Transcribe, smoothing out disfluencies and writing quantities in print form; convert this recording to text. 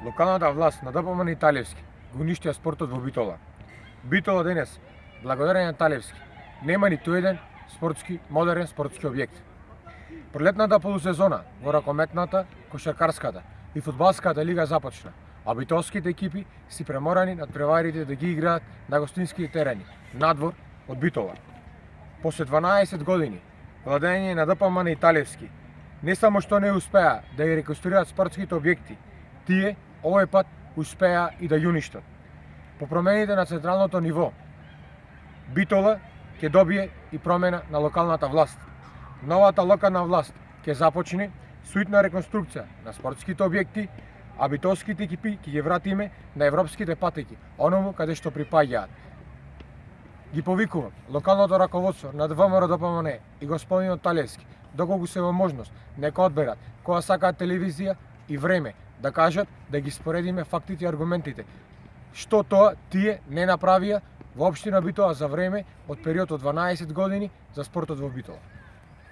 Локалната власт на ДПМН и Талевски го уништија спортот во Битола. Битола денес, благодарение на Талевски, нема ниту еден модерен спортски објект. Пролетната полусезона во ракометната, кошаркарската и фудбалската лига започна, а битолските екипи си преморани над преварите да ги играат на гостинските терени, надвор од Битола. После 12 години владење на ДПМН и Талевски, не само што не успеа да ја реконструираат спортските објекти, тие овој пат успеа и да ја уништат. По промените на централното ниво, Битола ќе добие и промена на локалната власт. Новата локална власт ќе започне со итна реконструкција на спортските објекти, а битолските екипи ќе ги вратиме на европските патеки, оному каде што припаѓаат. Ги повикувам локалното раководство на ВМРО ДПМН и господинот Талевски, доколку се во можност, нека одберат која сакаат телевизија и време да кажат, да ги споредиме фактите и аргументите. Што тоа тие не направија во општина Битола за време од период од 12 години за спортот во Битола.